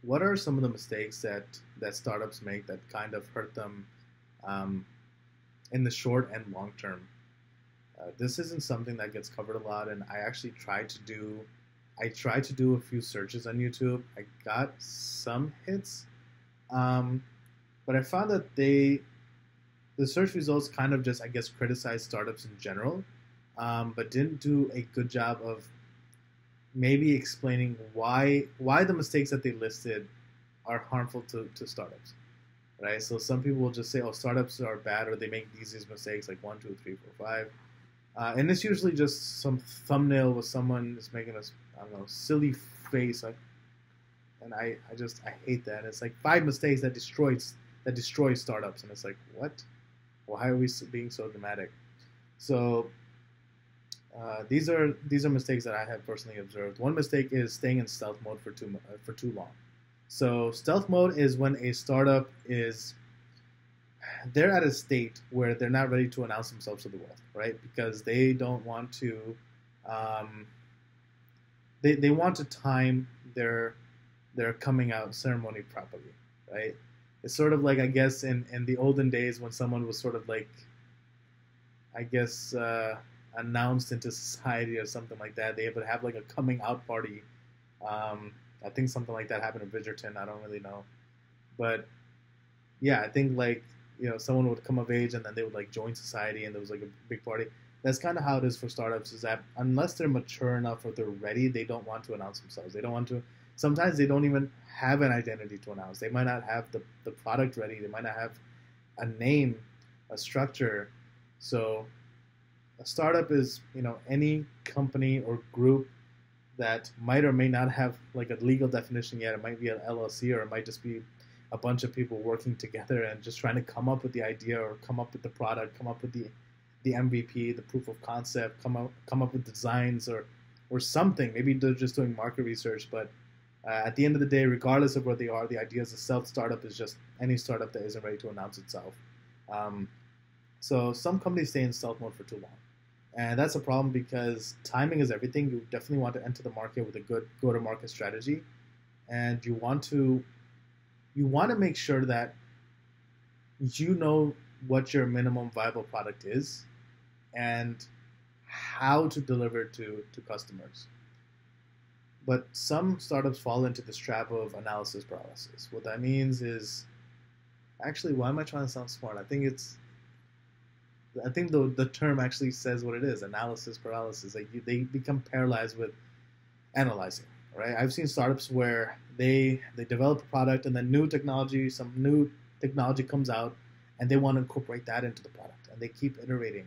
what are some of the mistakes that startups make that kind of hurt them um, in the short and long term? This isn't something that gets covered a lot, and I tried to do a few searches on YouTube. I got some hits, um, but I found that the search results kind of just, I guess, criticize startups in general, but didn't do a good job of maybe explaining why the mistakes that they listed are harmful to startups, right? So some people will just say, "Oh, startups are bad," or they make these mistakes like one, two, three, four, five, and it's usually just some thumbnail with someone is making a, I don't know, silly face, like, and I hate that. It's like five mistakes that destroy startups, and it's like, what? Why are we being so dramatic? So these are mistakes that I have personally observed. One mistake is staying in stealth mode for too long. So stealth mode is when a startup is they're at a state where they're not ready to announce themselves to the world, right? Because they don't want to um, they want to time their coming out ceremony properly, right? It's sort of like, I guess, in the olden days when someone was sort of like, I guess, announced into society or something like that. They would have like a coming out party. Um, I think something like that happened in Bridgerton. I don't really know, but yeah, I think like, someone would come of age and then they would like join society and there was like a big party. That's kind of how it is for startups. Is that unless they're mature enough or they're ready, they don't want to announce themselves. They don't want to. Sometimes they don't even have an identity to announce. They might not have the product ready. They might not have a name, a structure. So a startup is, any company or group that might or may not have like a legal definition yet. It might be an LLC, or it might just be a bunch of people working together and just trying to come up with the idea or come up with the product, come up with the MVP, the proof of concept, come up with designs or something. Maybe they're just doing market research, but at the end of the day, regardless of where they are, the idea is a self startup is just any startup that isn't ready to announce itself. Um, so some companies stay in stealth mode for too long. And that's a problem because timing is everything. You definitely want to enter the market with a good go-to-market strategy, and you want to make sure that you know what your minimum viable product is and how to deliver it to customers. But some startups fall into this trap of analysis paralysis. What that means is, actually, why am I trying to sound smart? I think the term actually says what it is: analysis paralysis. Like they become paralyzed with analyzing. Right? I've seen startups where they develop a product and then some new technology comes out, and they want to incorporate that into the product, and they keep iterating,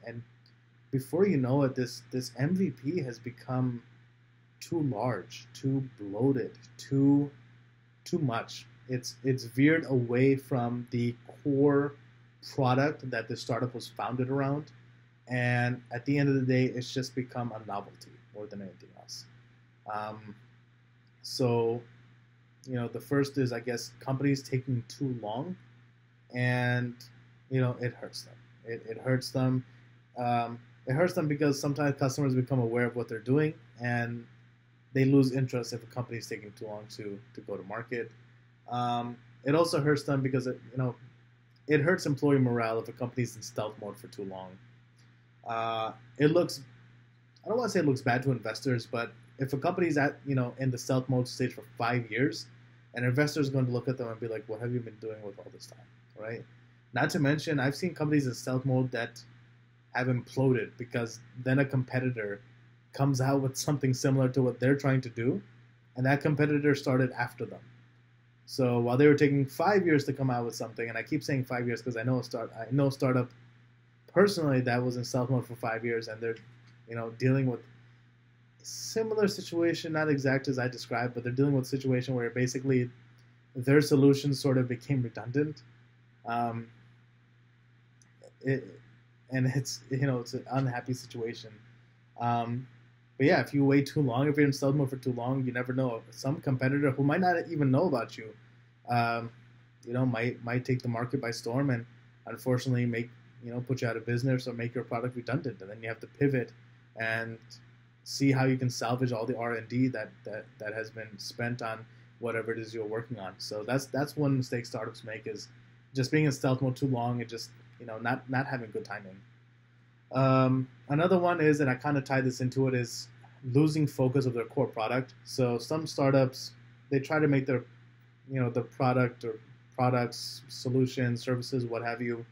and before you know it, this MVP has become too large, too bloated, too much. It's veered away from the core product that the startup was founded around, and at the end of the day, it's just become a novelty more than anything else. Um, so, the first is, I guess, companies taking too long, and it hurts them. It hurts them. It hurts them because sometimes customers become aware of what they're doing, and they lose interest if a company is taking too long to go to market. It also hurts them because it hurts employee morale if a company's in stealth mode for too long. It looks I don't want to say it looks bad to investors, but if a company's at in the stealth mode stage for 5 years, an investor is going to look at them and be like, "What have you been doing with all this time?" Right? Not to mention, I've seen companies in stealth mode that have imploded because then a competitor comes out with something similar to what they're trying to do, and that competitor started after them. So while they were taking 5 years to come out with something, and I keep saying 5 years because I know a startup personally that was in stealth mode for 5 years, and they're dealing with a similar situation, not exact as I described, but they're dealing with a situation where basically their solution sort of became redundant. Um, it, and it's an unhappy situation. Um, but yeah, if you wait too long, if you're in stealth mode for too long, you never know. Some competitor who might not even know about you, um, might take the market by storm and unfortunately make put you out of business or make your product redundant, and then you have to pivot and see how you can salvage all the R&D that has been spent on whatever it is you're working on. So that's one mistake startups make, is just being in stealth mode too long and just not having good timing. Another one is, and I kind of tie this into it, is losing focus of their core product. So some startups, they try to make their the product or products, solutions, services, what have you,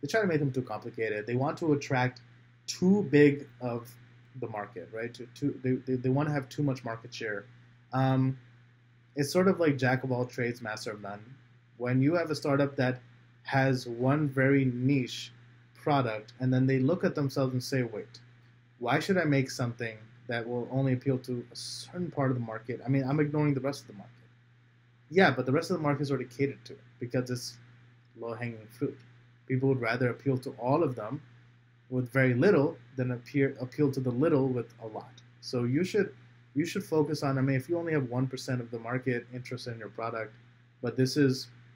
they try to make them too complicated. They want to attract too big of the market, right? They want to have too much market share. It's sort of like jack of all trades, master of none. When you have a startup that has one very niche product, and then they look at themselves and say, wait, why should I make something that will only appeal to a certain part of the market? I mean, I'm ignoring the rest of the market. Yeah, but the rest of the market is already catered to because it's low-hanging fruit. People would rather appeal to all of them with very little than appeal to the little with a lot. So you should focus on, I mean, if you only have 1% of the market interested in your product, but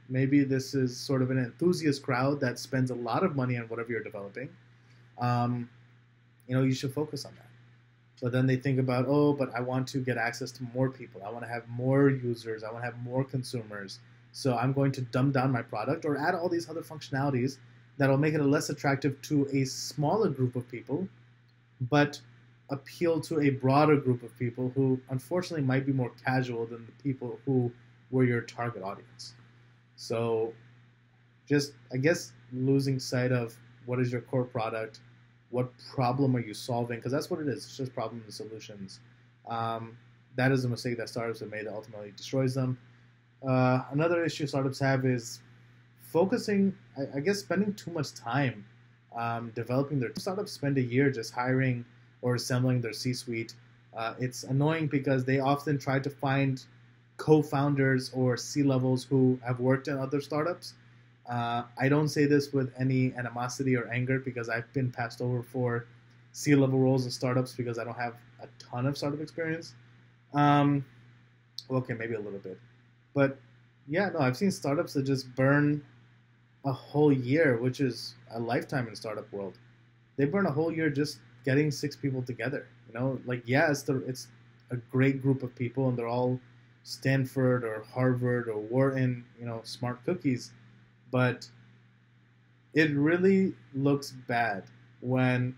maybe this is sort of an enthusiast crowd that spends a lot of money on whatever you're developing, you should focus on that. But then they think about, oh, but I want to get access to more people. I want to have more users. I want to have more consumers. So I'm going to dumb down my product or add all these other functionalities that'll make it less attractive to a smaller group of people, but appeal to a broader group of people who unfortunately might be more casual than the people who were your target audience. So just, I guess, losing sight of what is your core product, what problem are you solving, because that's what it is. It's just problems and solutions. That is a mistake that startups have made that ultimately destroys them. Another issue startups have is focusing, I guess, spending too much time developing their startups. Spend a year just hiring or assembling their C-suite. It's annoying because they often try to find co-founders or C-levels who have worked in other startups. I don't say this with any animosity or anger because I've been passed over for C-level roles in startups because I don't have a ton of startup experience. Okay, maybe a little bit. But yeah, no, I've seen startups that just burn a whole year, which is a lifetime in the startup world. They burn a whole year just getting 6 people together. Yeah, it's a great group of people and they're all Stanford or Harvard or Wharton, smart cookies. But it really looks bad when,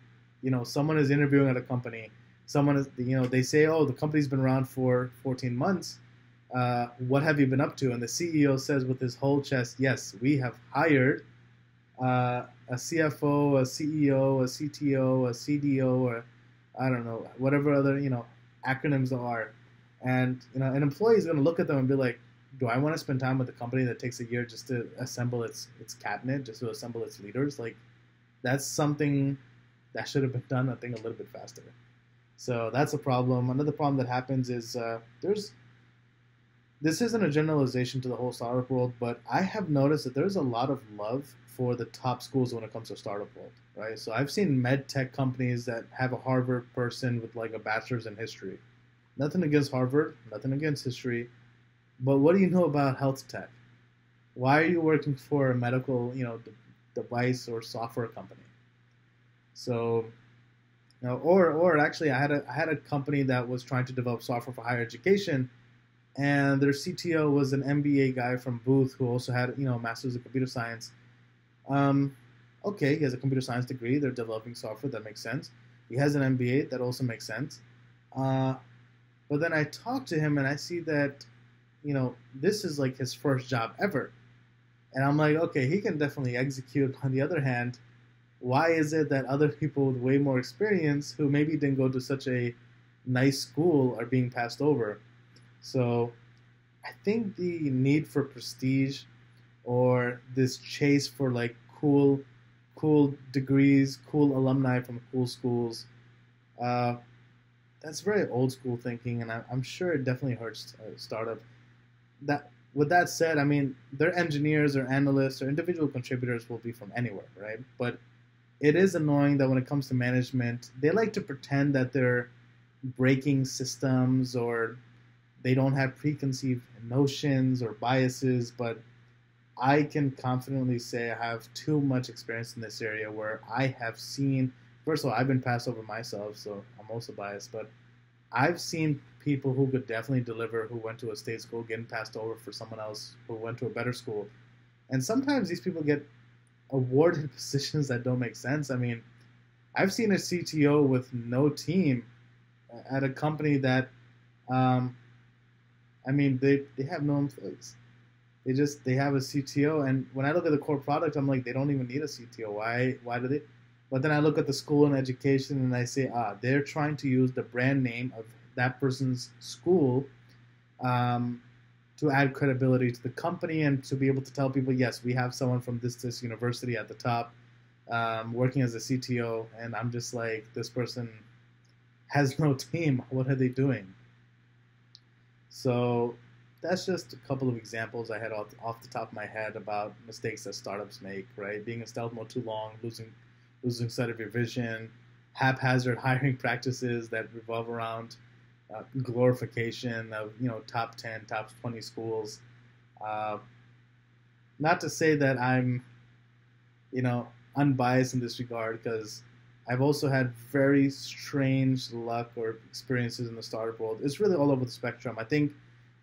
someone is interviewing at a company. Someone is, they say, oh, the company's been around for 14 months. What have you been up to? And the CEO says with his whole chest, yes, we have hired a CFO, a CEO, a CTO, a CDO, or I don't know, whatever other, acronyms there are. And, an employee is going to look at them and be like, do I want to spend time with a company that takes a year just to assemble its cabinet, just to assemble its leaders? Like, that's something that should have been done, I think, a little bit faster. So that's a problem. Another problem that happens is this isn't a generalization to the whole startup world, but I have noticed that there's a lot of love for the top schools when it comes to startup world, right? So I've seen med tech companies that have a Harvard person with like a bachelor's in history. Nothing against Harvard, nothing against history. But what do you know about health tech? Why are you working for a medical, device or software company? So, or actually, I had a company that was trying to develop software for higher education, and their CTO was an MBA guy from Booth who also had, a master's in computer science. Okay, he has a computer science degree. They're developing software. That makes sense. He has an MBA. That also makes sense. But then I talk to him and I see that, this is like his first job ever. And I'm like, okay, he can definitely execute. On the other hand, why is it that other people with way more experience who maybe didn't go to such a nice school are being passed over? So I think the need for prestige or this chase for like cool degrees, cool alumni from cool schools, that's very old school thinking, and I'm sure it definitely hurts a startup. With that said, I mean, their engineers or analysts or individual contributors will be from anywhere, right? But it is annoying that when it comes to management, they like to pretend that they're breaking systems or they don't have preconceived notions or biases, but I can confidently say I have too much experience in this area where I have seen, first of all, I've been passed over myself, so I'm also biased, but I've seen people who could definitely deliver, who went to a state school, getting passed over for someone else who went to a better school. And sometimes these people get awarded positions that don't make sense. I mean, I've seen a CTO with no team at a company that, I mean, they have no employees. They have a CTO, and when I look at the core product, I'm like, they don't even need a CTO. Why do they? But then I look at the school and education, and I say, they're trying to use the brand name of that person's school to add credibility to the company and to be able to tell people, yes, we have someone from this university at the top working as a CTO, and I'm just like, this person has no team. What are they doing? So that's just a couple of examples I had off the top of my head about mistakes that startups make, right? Being in stealth mode too long, losing sight of your vision, haphazard hiring practices that revolve around glorification of top 10, top 20 schools. Not to say that I'm unbiased in this regard, because I've also had very strange luck or experiences in the startup world. It's really all over the spectrum. I think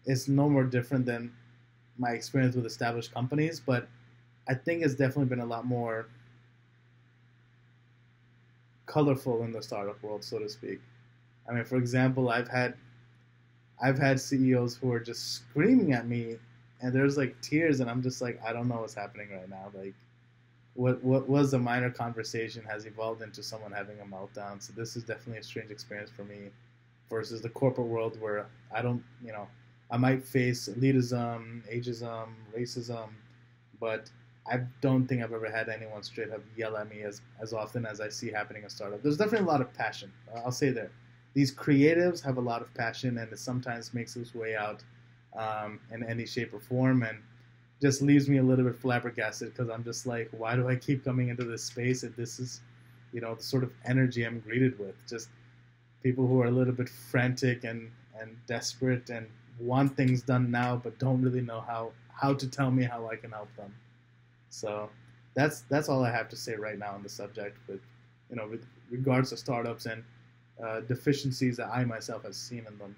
it's no more different than my experience with established companies, but I think it's definitely been a lot more colorful in the startup world, so to speak. I mean, for example, I've had CEOs who are just screaming at me, and there's like tears, and I'm just like, I don't know what's happening right now. Like, what was a minor conversation has evolved into someone having a meltdown. So this is definitely a strange experience for me, versus the corporate world where I don't, I might face elitism, ageism, racism, but I don't think I've ever had anyone straight up yell at me as often as I see happening in startup. There's definitely a lot of passion. I'll say there. These creatives have a lot of passion, and it sometimes makes its way out in any shape or form, and just leaves me a little bit flabbergasted, because I'm just like, why do I keep coming into this space if this is, the sort of energy I'm greeted with? Just people who are a little bit frantic and desperate and want things done now, but don't really know how to tell me how I can help them. So that's all I have to say right now on the subject with regards to startups and deficiencies that I myself have seen in them.